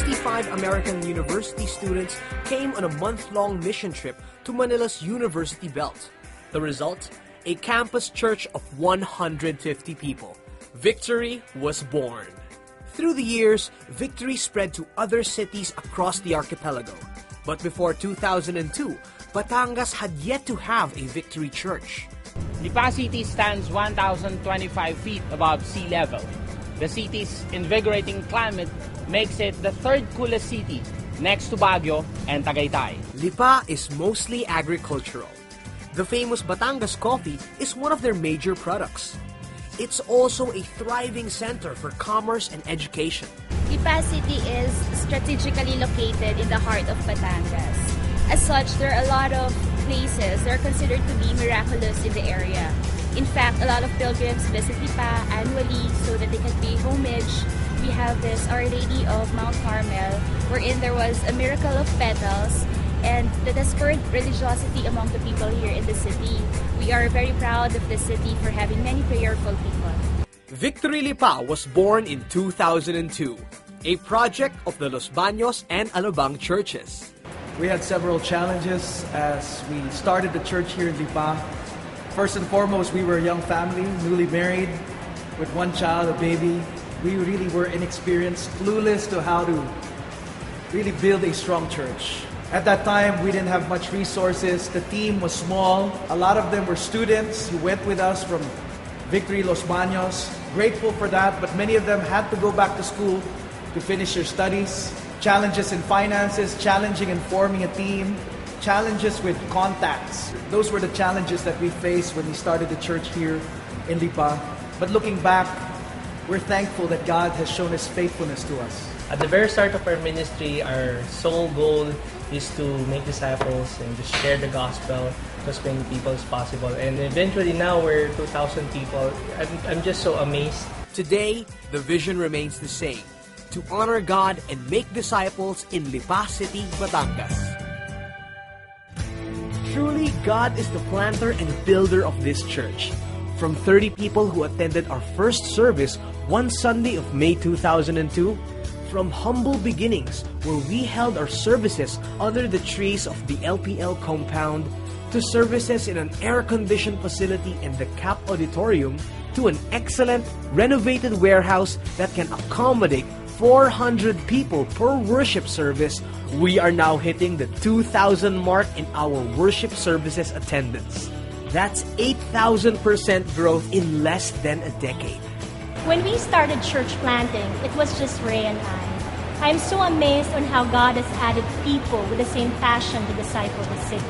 65 American university students came on a month-long mission trip to Manila's University Belt. The result? A campus church of 150 people. Victory was born. Through the years, Victory spread to other cities across the archipelago. But before 2002, Batangas had yet to have a Victory church. Lipa City stands 1,025 feet above sea level. The city's invigorating climate makes it the third coolest city, next to Baguio and Tagaytay. Lipa is mostly agricultural. The famous Batangas coffee is one of their major products. It's also a thriving center for commerce and education. Lipa City is strategically located in the heart of Batangas. As such, there are a lot of places that are considered to be miraculous in the area. In fact, a lot of pilgrims visit Lipa annually so that they can pay homage. We have this Our Lady of Mount Carmel, wherein there was a miracle of petals, and that has spurred religiosity among the people here in the city. We are very proud of the city for having many prayerful people. Victory Lipa was born in 2002, a project of the Los Baños and Alabang churches. We had several challenges as we started the church here in Lipa. First and foremost, we were a young family, newly married, with one child, a baby. We really were inexperienced, clueless to how to really build a strong church. At that time, we didn't have much resources. The team was small. A lot of them were students who went with us from Victory Los Baños. Grateful for that, but many of them had to go back to school to finish their studies. Challenges in finances, challenging in forming a team, challenges with contacts. Those were the challenges that we faced when we started the church here in Lipa. But looking back, we're thankful that God has shown His faithfulness to us. At the very start of our ministry, our sole goal is to make disciples and to share the gospel to as many people as possible. And eventually now we're 2,000 people. I'm just so amazed. Today, the vision remains the same: to honor God and make disciples in Lipa City, Batangas. Truly, God is the planter and builder of this church. From 30 people who attended our first service one Sunday of May 2002, from humble beginnings where we held our services under the trees of the LPL compound, to services in an air-conditioned facility in the CAP Auditorium, to an excellent renovated warehouse that can accommodate 400 people per worship service, we are now hitting the 2,000 mark in our worship services attendance. That's 8,000% growth in less than a decade. When we started church planting, it was just Ray and I. I'm so amazed on how God has added people with the same passion to disciple the city.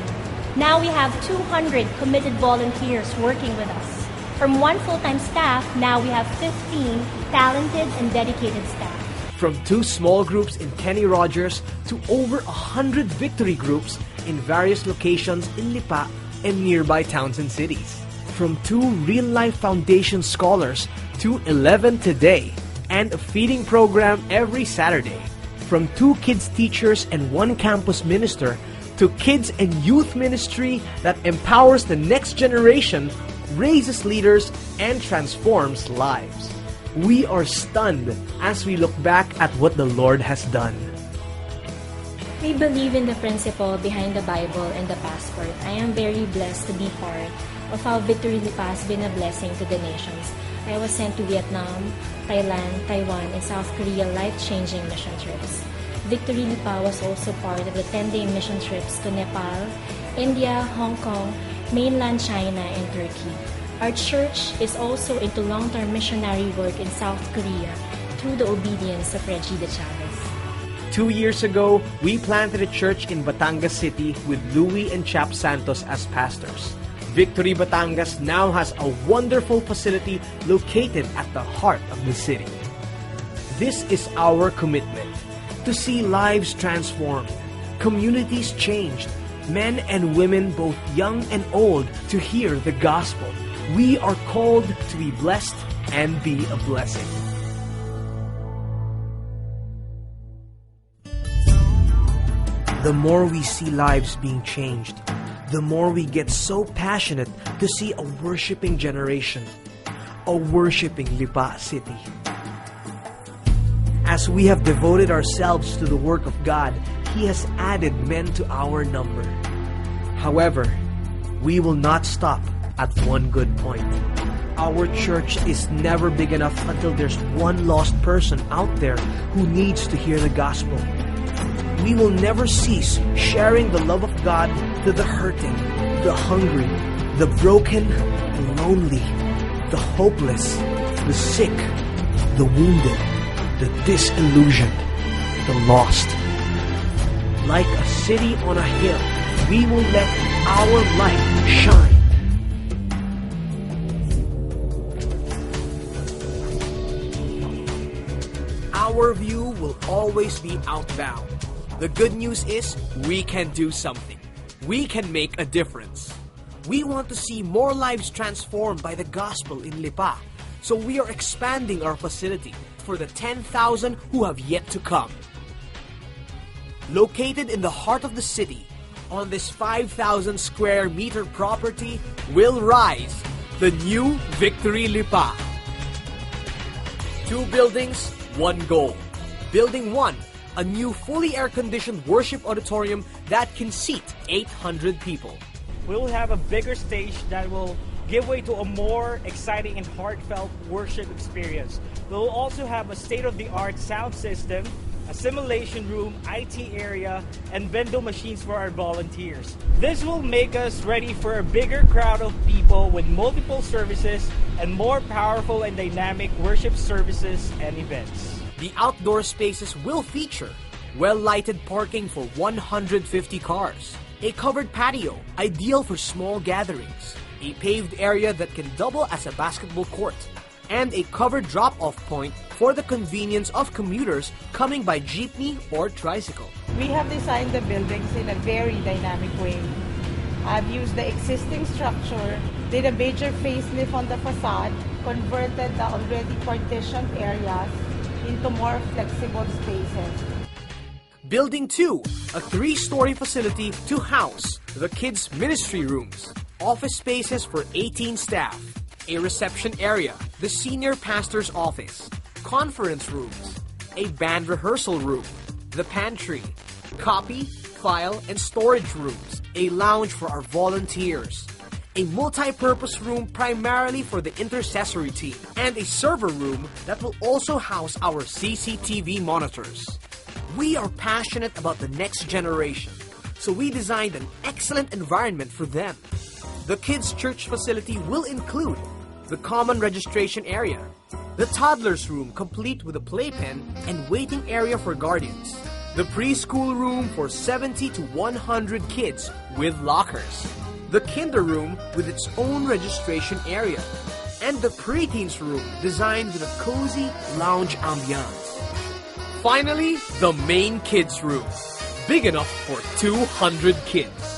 Now we have 200 committed volunteers working with us. From one full-time staff, now we have 15 talented and dedicated staff. From 2 small groups in Kenny Rogers to over 100 Victory groups in various locations in Lipa and nearby towns and cities. From 2 real-life foundation scholars to 11 today, and a feeding program every Saturday. From 2 kids teachers and 1 campus minister to kids and youth ministry that empowers the next generation, raises leaders, and transforms lives. We are stunned as we look back at what the Lord has done. We believe in the principle behind the Bible and the passport. I am very blessed to be part of how Victory Lipa has been a blessing to the nations. I was sent to Vietnam, Thailand, Taiwan, and South Korea life-changing mission trips. Victory Lipa was also part of the 10-day mission trips to Nepal, India, Hong Kong, mainland China, and Turkey. Our church is also into long-term missionary work in South Korea through the obedience of Reggie de Chavez. 2 years ago, we planted a church in Batangas City with Louie and Chap Santos as pastors. Victory Batangas now has a wonderful facility located at the heart of the city. This is our commitment: to see lives transformed, communities changed, men and women both young and old to hear the gospel. We are called to be blessed and be a blessing. The more we see lives being changed, the more we get so passionate to see a worshiping generation, a worshiping Lipa City. As we have devoted ourselves to the work of God, He has added men to our number. However, we will not stop at one good point. Our church is never big enough until there's one lost person out there who needs to hear the gospel. We will never cease sharing the love of God to the hurting, the hungry, the broken, the lonely, the hopeless, the sick, the wounded, the disillusioned, the lost. Like a city on a hill, we will let our light shine. Our view will always be outbound. The good news is we can do something. We can make a difference. We want to see more lives transformed by the gospel in Lipa. So we are expanding our facility for the 10,000 who have yet to come. Located in the heart of the city, on this 5,000 square meter property will rise the new Victory Lipa. 2 buildings, 1 goal. Building 1, a new fully air-conditioned worship auditorium that can seat 800 people. We will have a bigger stage that will give way to a more exciting and heartfelt worship experience. We will also have a state-of-the-art sound system, a simulation room, IT area, and vending machines for our volunteers. This will make us ready for a bigger crowd of people with multiple services and more powerful and dynamic worship services and events. The outdoor spaces will feature well-lighted parking for 150 cars, a covered patio, ideal for small gatherings, a paved area that can double as a basketball court, and a covered drop-off point for the convenience of commuters coming by jeepney or tricycle. We have designed the buildings in a very dynamic way. I've used the existing structure, did a major facelift on the facade, converted the already partitioned areas into more flexible spaces. Building 2, a 3-story facility to house the kids' ministry rooms, office spaces for 18 staff, a reception area, the senior pastor's office, conference rooms, a band rehearsal room, the pantry, copy, file, and storage rooms, a lounge for our volunteers, a multi-purpose room primarily for the intercessory team, and a server room that will also house our CCTV monitors. We are passionate about the next generation, so we designed an excellent environment for them. The kids' church facility will include the common registration area, the toddler's room complete with a playpen and waiting area for guardians, the preschool room for 70 to 100 kids with lockers, the kinder room with its own registration area, and the preteens room designed with a cozy lounge ambiance. Finally, the main kids room, big enough for 200 kids.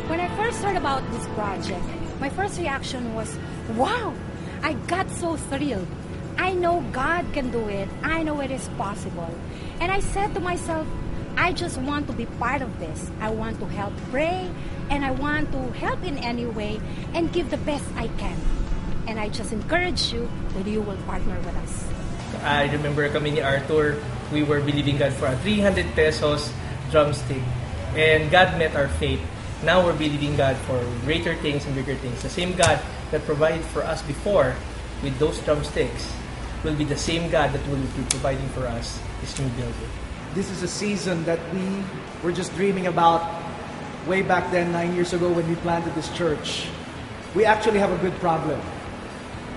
When I first heard about this project, my first reaction was, wow, I got so thrilled. I know God can do it. I know it is possible. And I said to myself, I just want to be part of this. I want to help pray, and I want to help in any way and give the best I can. And I just encourage you that you will partner with us. I remember kami ni Arthur, we were believing God for a 300 pesos drumstick. And God met our faith. Now we're believing God for greater things and bigger things. The same God that provided for us before with those drumsticks will be the same God that will be providing for us this new building. This is a season that we were just dreaming about way back then, 9 years ago when we planted this church. We actually have a good problem.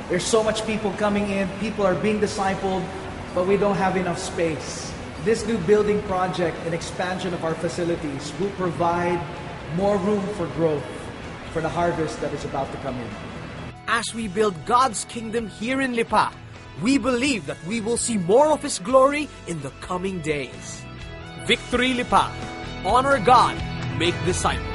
There's so much people coming in, people are being discipled, but we don't have enough space. This new building project and expansion of our facilities will provide more room for growth for the harvest that is about to come in. As we build God's kingdom here in Lipa, we believe that we will see more of His glory in the coming days. Victory Lipa. Honor God. Make disciples.